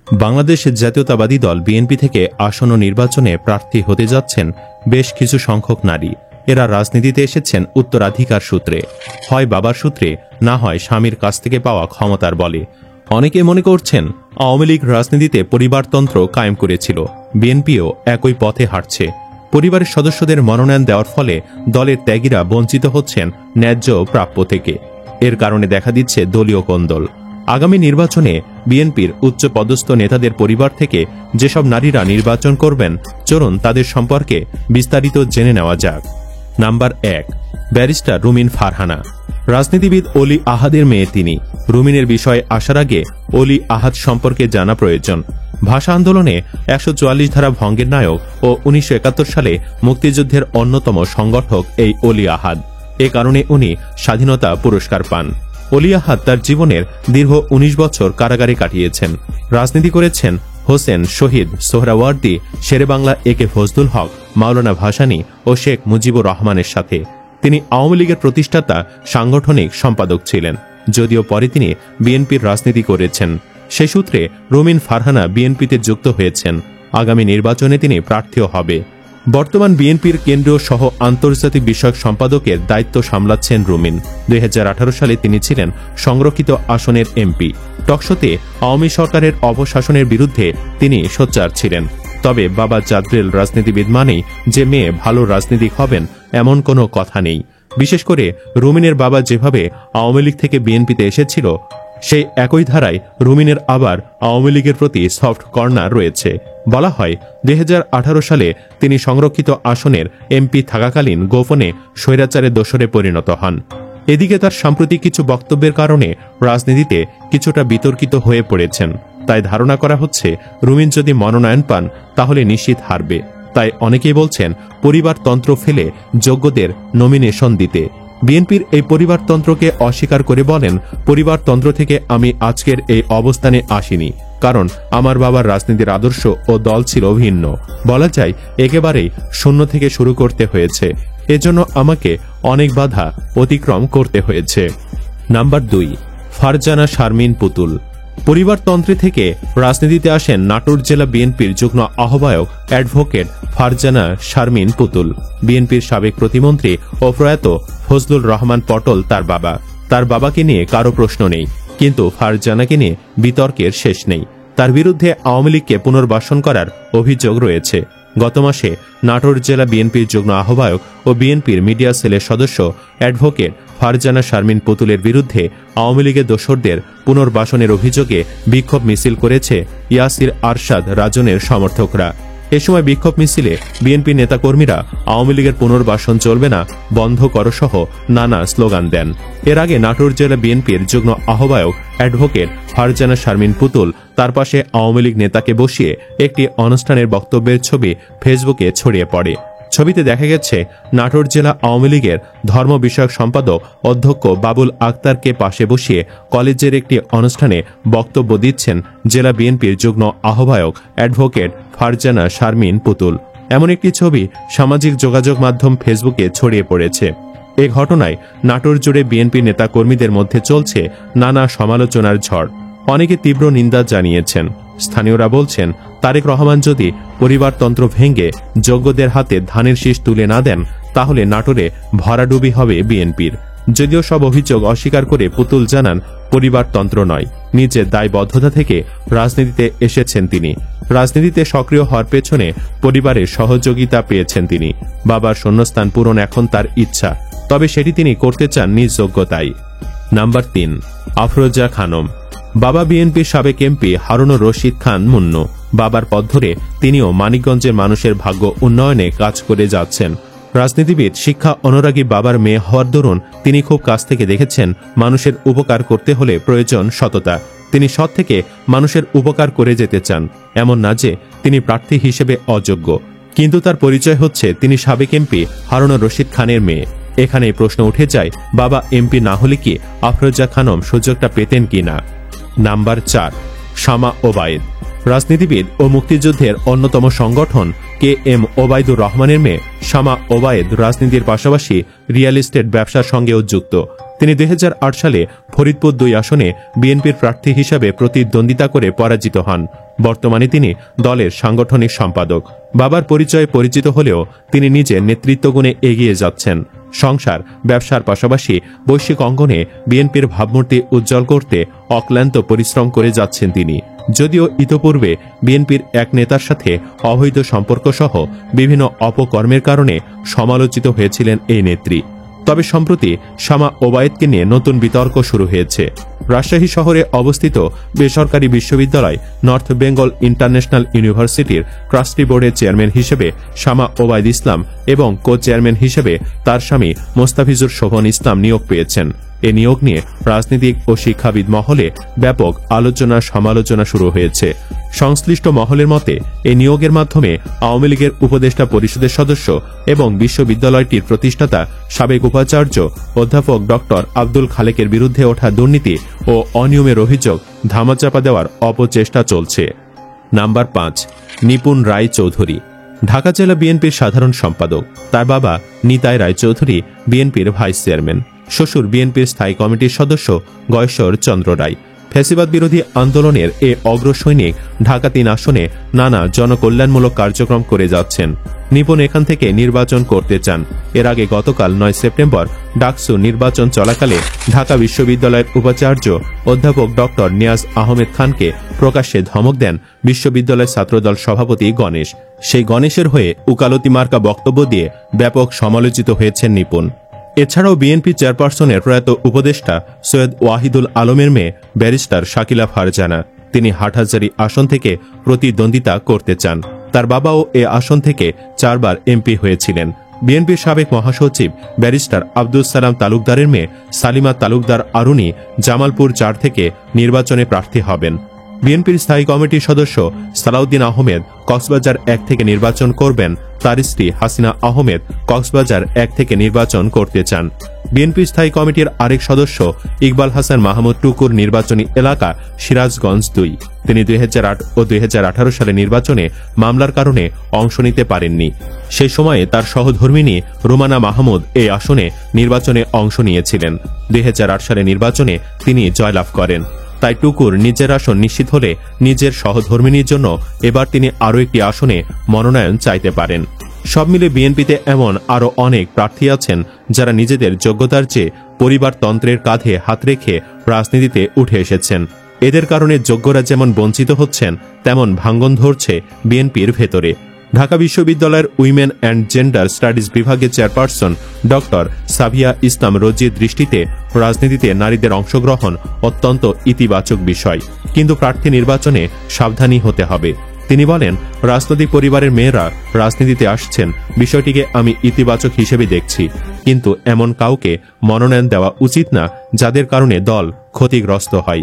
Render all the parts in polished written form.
বাংলাদেশ জাতীয়তাবাদী দল বিএনপি থেকে আসন্ন নির্বাচনে প্রার্থী হতে যাচ্ছেন বেশ কিছু সংখ্যক নারী। এরা রাজনীতিতে এসেছেন উত্তরাধিকার সূত্রে, হয় বাবার সূত্রে, না হয় স্বামীর কাছ থেকে পাওয়া ক্ষমতার বলে। অনেকে মনে করছেন আওয়ামী লীগ রাজনীতিতে পরিবারতন্ত্র কায়েম করেছিল, বিএনপিও একই পথে হাঁটছে। পরিবারের সদস্যদের মনোনয়ন দেওয়ার ফলে দলের ত্যাগীরা বঞ্চিত হচ্ছেন ন্যায্য প্রাপ্য থেকে। এর কারণে দেখা দিচ্ছে দলীয় কোন্দল। আগামী নির্বাচনে বিএনপির উচ্চপদস্থ নেতাদের পরিবার থেকে যেসব নারীরা নির্বাচন করবেন, চলুন তাদের সম্পর্কে বিস্তারিত জেনে নেওয়া যাক। নাম্বার 1, ব্যারিস্টার রুমিন ফারহানা। রাজনীতিবিদ অলি আহাদের মেয়ে তিনি। রুমিনের বিষয়ে আসার আগে অলি আহাদ সম্পর্কে জানা প্রয়োজন। ভাষা আন্দোলনে 144 ধারা ভঙ্গের নায়ক ও 1971 সালে মুক্তিযুদ্ধের অন্যতম সংগঠক এই অলি আহাদ। এ কারণে উনি স্বাধীনতা পুরস্কার পান। অলি আহাদ তার জীবনের দীর্ঘ 19 বছর কারাগারে কাটিয়েছেন। রাজনীতি করেছেন হোসেন শহীদ সোহরাওয়ার্দী, শেরেবাংলা একে ফজলুল হক, মাওলানা ভাসানী ও শেখ মুজিবুর রহমানের সাথে। তিনি আওয়ামী লীগের প্রতিষ্ঠাতা সাংগঠনিক সম্পাদক ছিলেন, যদিও পরে তিনি বিএনপির রাজনীতি করেছেন। সে সূত্রে রুমিন ফারহানা বিএনপিতে যুক্ত হয়েছেন। আগামী নির্বাচনে তিনি প্রার্থীও হবে। বর্তমান বিএনপির কেন্দ্রীয় সহ আন্তর্জাতিক বিষয়ক সম্পাদকের দায়িত্ব সামলাচ্ছেন রুমিন। 2018 সালে তিনি ছিলেন সংরক্ষিত আসনের এমপি। টকশোতে আওয়ামী সরকারের অপশাসনের বিরুদ্ধে তিনি সোচ্চার ছিলেন। তবে বাবা জাদ্রেল রাজনীতিবিদ মানেই যে মেয়ে ভালো রাজনীতিক হবেন এমন কোনো কথা নেই। বিশেষ করে রুমিনের বাবা যেভাবে আওয়ামী লীগ থেকে বিএনপিতে এসেছিল, সেই একই ধারায় রুমিনের আবার আওয়ামী লীগের প্রতি সফট কর্নার রয়েছে। বলা হয় 2018 সালে তিনি সংরক্ষিত আসনের এমপি থাকাকালীন গোপনে স্বৈরাচারের দোসরে পরিণত হন। এদিকে তার সাম্প্রতিক কিছু বক্তব্যের কারণে রাজনীতিতে কিছুটা বিতর্কিত হয়ে পড়েছেন। তাই ধারণা করা হচ্ছে রুমিন যদি মনোনয়ন পান তাহলে নিশ্চিত হারবে। তাই অনেকেই বলছেন পরিবারতন্ত্র ফেলে যোগ্যদের নমিনেশন দিতে। বিএনপির এই পরিবারতন্ত্রকে অস্বীকার করে বলেন, পরিবারতন্ত্র থেকে আমি আজকের এই অবস্থানে আসিনি, কারণ আমার বাবার রাজনীতির আদর্শ ও দল ছিল ভিন্ন। বলা যায় একেবারেই শূন্য থেকে শুরু করতে হয়েছে, এজন্য আমাকে অনেক বাধা অতিক্রম করতে হয়েছে। নাম্বার 2, ফারজানা শারমিন পুতুল। পরিবারতন্ত্রে থেকে রাজনীতিতে আসেন নাটোর জেলা বিএনপির যুগ্ম আহ্বায়ক অ্যাডভোকেট ফারজানা শারমিন পুতুল। বিএনপির সাবেক প্রতিমন্ত্রী ও প্রয়াত ফজলুর রহমান পটল তার বাবা। তার বাবাকে নিয়ে কারো প্রশ্ন নেই, কিন্তু ফারজানাকে নিয়ে বিতর্কের শেষ নেই। তার বিরুদ্ধে আওয়ামী লীগকে পুনর্বাসন করার অভিযোগ রয়েছে। গত মাসে নাটোর জেলা বিএনপির যুগ্ম আহ্বায়ক ও বিএনপির মিডিয়া সেলের সদস্য অ্যাডভোকেট ফারজানা শারমিন পুতুলের বিরুদ্ধে আওয়ামী লীগের দোসরদের পুনর্বাসনের অভিযোগে বিক্ষোভ মিছিল করেছে ইয়াসির আরশাদ রাজনের সমর্থকরা। এ সময় বিক্ষোভ মিছিলে বিএনপি নেতাকর্মীরা আওয়ামী লীগের পুনর্বাসন চলবে না, বন্ধ করো সহ নানা স্লোগান দেন। এর আগে নাটোর জেলা বিএনপির যুগ্ম আহ্বায়ক অ্যাডভোকেট ফারজানা শারমিন পুতুল তার পাশে আওয়ামী লীগ নেতাকে বসিয়ে একটি অনুষ্ঠানের বক্তব্যের ছবি ফেসবুকে ছড়িয়ে পড়ে। ছবিতে দেখা গেছে নাটোর জেলা আওয়ামী লীগের ধর্ম বিষয়ক সম্পাদক অধ্যক্ষ বাবুল আক্তারকে পাশে বসিয়ে কলেজের একটি অনুষ্ঠানে বক্তব্য দিচ্ছেন জেলা বিএনপির যুগ্ম আহ্বায়ক অ্যাডভোকেট ফারজানা শারমিন পুতুল। এমন একটি ছবি সামাজিক যোগাযোগ মাধ্যম ফেসবুকে ছড়িয়ে পড়েছে। এ ঘটনায় নাটোর জুড়ে বিএনপি নেতা কর্মীদের মধ্যে চলছে নানা সমালোচনার ঝড়। অনেকে তীব্র নিন্দা জানিয়েছেন। স্থানীয়রা বলছেন, তারেক রহমান যদি পরিবারতন্ত্র ভেঙে যোগ্যদের হাতে ধানের শীষ তুলে না দেন, তাহলে নাটোরে ভরাডুবি হবে বিএনপির। যদিও সব অভিযোগ অস্বীকার করে পুতুল জানান, পরিবারতন্ত্র নয়, নিজের দায়বদ্ধতা থেকে রাজনীতিতে এসেছেন তিনি। রাজনীতিতে সক্রিয় হওয়ার পেছনে পরিবারের সহযোগিতা পেয়েছেন তিনি। বাবার শূন্যস্থান পূরণ এখন তার ইচ্ছা, তবে সেটি তিনি করতে চান নিজ যোগ্যতায়। নাম্বার 3, আফরোজা খানম। বাবা বিএনপির সাবেক এমপি হারুনুর রশিদ খান মুন্নু। বাবার পথ ধরে তিনিও মানিকগঞ্জের মানুষের ভাগ্য উন্নয়নে কাজ করে যাচ্ছেন। রাজনীতিবিদ, শিক্ষা অনুরাগী বাবার মেয়ে হওয়ার দরুন তিনি খুব কাছ থেকে দেখেছেন মানুষের উপকার করতে হলে প্রয়োজন সততা। তিনি সৎ থেকে মানুষের উপকার করে যেতে চান। এমন না যে তিনি প্রার্থী হিসেবে অযোগ্য, কিন্তু তার পরিচয় হচ্ছে তিনি সাবেক এমপি হারুনুর রশিদ খানের মেয়ে। এখানে প্রশ্ন উঠে যায়, বাবা এমপি না হলে কি আফরোজা খানম সুযোগটা পেতেন কিনা? নাম্বার 4, শামা ওবায়েদ। রাজনীতিবিদ ও মুক্তিযুদ্ধের অন্যতম সংগঠন KM ওবায়দুর রহমানের মেয়ে শামা ওবায়েদ রাজনীতির পাশাপাশি রিয়েল এস্টেট ব্যবসার সঙ্গেও যুক্ত। তিনি 2008 সালে ফরিদপুর 2 আসনে বিএনপির প্রার্থী হিসাবে প্রতিদ্বন্দ্বিতা করে পরাজিত হন। বর্তমানে তিনি দলের সাংগঠনিক সম্পাদক। বাবার পরিচয়ে পরিচিত হলেও তিনি নিজে নেতৃত্বগুণে এগিয়ে যাচ্ছেন। সংসার ব্যবসার পাশাপাশি বৈশ্বিক অঙ্গনে বিএনপির ভাবমূর্তি উজ্জ্বল করতে অক্লান্ত পরিশ্রম করে যাচ্ছেন তিনি। যদিও ইতোপূর্বে বিএনপির এক নেতার সাথে অবৈধ সম্পর্ক সহ বিভিন্ন অপকর্মের কারণে সমালোচিত হয়েছিলেন এই নেত্রী। তবে সম্প্রতি শামা ওবায়েদকে নিয়ে নতুন বিতর্ক শুরু হয়েছে। রাজশাহী শহরে অবস্থিত বেসরকারি বিশ্ববিদ্যালয় নর্থ বেঙ্গল ইন্টারন্যাশনাল ইউনিভার্সিটির ট্রাস্টি বোর্ডের চেয়ারম্যান হিসেবে শামা ওবায়দ ইসলাম এবং কো চেয়ারম্যান হিসেবে তার স্বামী মোস্তাফিজুর শোভন ইসলাম নিয়োগ পেয়েছেন। এ নিয়োগ নিয়ে রাজনীতিক ও শিক্ষাবিদ মহলে ব্যাপক আলোচনা সমালোচনা শুরু হয়েছে। সংশ্লিষ্ট মহলের মতে এই নিয়োগের মাধ্যমে আওয়ামী লীগের উপদেষ্টা পরিষদের সদস্য এবং বিশ্ববিদ্যালয়টির প্রতিষ্ঠাতা সাবেক উপাচার্য অধ্যাপক ডক্টর আব্দুল খালেকের বিরুদ্ধে ওঠা দুর্নীতি ও অনিয়মের অভিযোগ ধামাচাপা দেওয়ার অপচেষ্টা চলছে। নাম্বার 5, নিপুণ রায় চৌধুরী। ঢাকা জেলা বিএনপির সাধারণ সম্পাদক। তার বাবা নিতাই রায় চৌধুরী বিএনপির ভাইস চেয়ারম্যান। শ্বশুর বিএনপির স্থায়ী কমিটির সদস্য গয়েশ্বর চন্দ্র রায়। ফ্যাসিবাদ বিরোধী আন্দোলনের এ অগ্রসৈনিক ঢাকা 3 আসনে নানা জনকল্যাণমূলক কার্যক্রম করে যাচ্ছেন। নিপুণ এখান থেকে নির্বাচন করতে চান। এর আগে গতকাল 9 সেপ্টেম্বর ডাকসু নির্বাচন চলাকালে ঢাকা বিশ্ববিদ্যালয়ের উপাচার্য অধ্যাপক ডক্টর নিয়াজ আহমেদ খানকে প্রকাশ্যে ধমক দেন বিশ্ববিদ্যালয় ছাত্রদল সভাপতি গণেশ। সেই গণেশের হয়ে উকালতি মার্কা বক্তব্য দিয়ে ব্যাপক সমালোচিত হয়েছেন নিপুণ। এছাড়াও বিএনপি চেয়ারপারসনের প্রয়াত উপদেষ্টা সৈয়দ ওয়াহিদুল আলমের মেয়ে ব্যারিস্টার শাকিলা ফারজানা। তিনি হাটহাজারী আসন থেকে প্রতিদ্বন্দ্বিতা করতে চান। তার বাবাও এ আসন থেকে 4 বার এমপি হয়েছিলেন। বিএনপির সাবেক মহাসচিব ব্যারিস্টার আব্দুল সালাম তালুকদারের মেয়ে সালিমা তালুকদার আরুনি জামালপুর 4 থেকে নির্বাচনে প্রার্থী হবেন। বিএনপির স্থায়ী কমিটির সদস্য সালাউদ্দিন আহমেদ কক্সবাজার 1 থেকে নির্বাচন করবেন। তার স্ত্রী হাসিনা আহমেদ কক্সবাজার 1 থেকে নির্বাচন করতে চান। বিএনপির স্থায়ী কমিটির আরেক সদস্য ইকবাল হাসান মাহমুদ টুকুর নির্বাচনী এলাকা সিরাজগঞ্জ 2। তিনি 2008 ও 2018 সালে নির্বাচনে মামলার কারণে অংশ নিতে পারেননি। সেই সময়ে তার সহধর্মিনী রুমানা মাহমুদ এই আসনে নির্বাচনে অংশ নিয়েছিলেন। 2008 সালে নির্বাচনে তিনি জয়লাভ করেন। তাই টুকুর নিজের আসন নিশ্চিত হলে নিজের সহধর্মিনীর জন্য এবার তিনি আরও একটি আসনে মনোনয়ন চাইতে পারেন। সব মিলে বিএনপিতে এমন আরও অনেক প্রার্থী আছেন যারা নিজেদের যোগ্যতার চেয়ে পরিবারতন্ত্রের কাঁধে হাত রেখে রাজনীতিতে উঠে এসেছেন। এদের কারণে যোগ্যরা যেমন বঞ্চিত হচ্ছেন তেমন ভাঙ্গন ধরছে বিএনপির ভেতরে। ঢাকা বিশ্ববিদ্যালয়ের উইমেন অ্যান্ড জেন্ডার স্টাডিজ বিভাগের চেয়ারপারসন ডক্টর সাভিয়া ইসলাম রোজির দৃষ্টিতে রাজনীতিতে নারীদের অংশগ্রহণ অত্যন্ত ইতিবাচক বিষয়, কিন্তু প্রার্থী নির্বাচনে সাবধানী হতে হবে। তিনি বলেন, রাজনৈতিক পরিবারের মেয়েরা রাজনীতিতে আসছেন, বিষয়টিকে আমি ইতিবাচক হিসেবে দেখছি, কিন্তু এমন কাউকে মনোনয়ন দেওয়া উচিত না যাদের কারণে দল ক্ষতিগ্রস্ত হয়।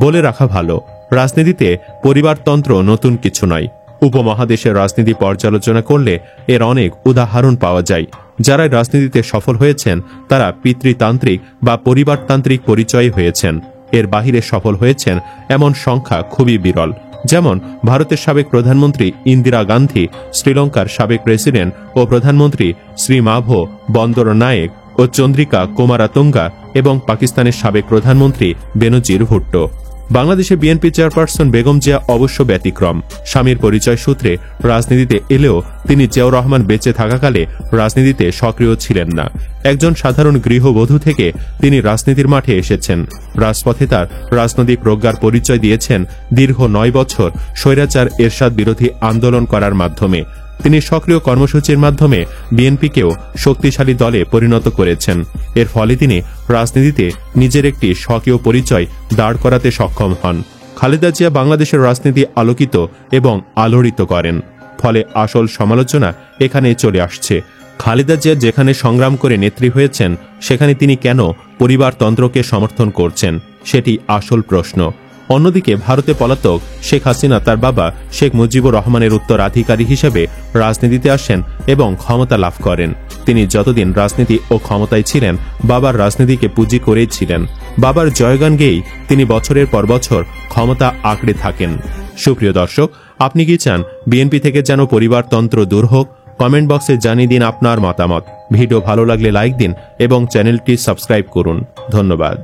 বলে রাখা ভালো, রাজনীতিতে পরিবারতন্ত্র নতুন কিছু নয়। উপমহাদেশের রাজনীতি পর্যালোচনা করলে এর অনেক উদাহরণ পাওয়া যায়। যারা রাজনীতিতে সফল হয়েছেন তারা পিতৃতান্ত্রিক বা পরিবারতান্ত্রিক পরিচয় হয়েছেন। এর বাহিরে সফল হয়েছেন এমন সংখ্যা খুবই বিরল। যেমন ভারতের সাবেক প্রধানমন্ত্রী ইন্দিরা গান্ধী, শ্রীলঙ্কার সাবেক প্রেসিডেন্ট ও প্রধানমন্ত্রী শ্রী মাভো বন্দরনায়েক ও চন্দ্রিকা কুমারাতুঙ্গা এবং পাকিস্তানের সাবেক প্রধানমন্ত্রী বেনজির ভুট্টো। বাংলাদেশে বিএনপি চেয়ারপারসন বেগম জিয়া অবশ্য ব্যতিক্রম। স্বামীর পরিচয় সূত্রে রাজনীতিতে এলেও তিনি জিয়াউর রহমান বেঁচে থাকাকালে রাজনীতিতে সক্রিয় ছিলেন না। একজন সাধারণ গৃহবধূ থেকে তিনি রাজনীতির মাঠে এসেছেন। রাজপথে তার রাজনৈতিক প্রজ্ঞার পরিচয় দিয়েছেন দীর্ঘ 9 বছর স্বৈরাচার এরশাদ বিরোধী আন্দোলন করার মাধ্যমে। তিনি সক্রিয় কর্মসূচির মাধ্যমে বিএনপিকেও শক্তিশালী দলে পরিণত করেছেন। এর ফলে তিনি রাজনীতিতে নিজের একটি স্বকীয় পরিচয় দাঁড় করাতে সক্ষম হন। খালেদা জিয়া বাংলাদেশের রাজনীতি আলোকিত এবং আলোড়িত করেন, ফলে আসল সমালোচনা এখানে চলে আসছে। খালেদা জিয়া যেখানে সংগ্রাম করে নেত্রী হয়েছেন সেখানে তিনি কেন পরিবারতন্ত্রকে সমর্থন করছেন, সেটি আসল প্রশ্ন। অন্যদিকে ভারতে পলাতক শেখ হাসিনা তার বাবা শেখ মুজিবুর রহমানের উত্তরাধিকারী হিসেবে রাজনীতিতে আসেন এবং ক্ষমতা লাভ করেন। তিনি যতদিন রাজনীতি ও ক্ষমতায় ছিলেন বাবার রাজনীতিকে পুঁজি করেই ছিলেন। বাবার জয়গান গেয়েই তিনি বছরের পর বছর ক্ষমতা আঁকড়ে থাকেন। সুপ্রিয় দর্শক, আপনি কি চান বিএনপি থেকে যেন পরিবারতন্ত্র দূর হোক? কমেন্ট বক্সে জানিয়ে দিন আপনার মতামত। ভিডিও ভালো লাগলে লাইক দিন এবং চ্যানেলটি সাবস্ক্রাইব করুন। ধন্যবাদ।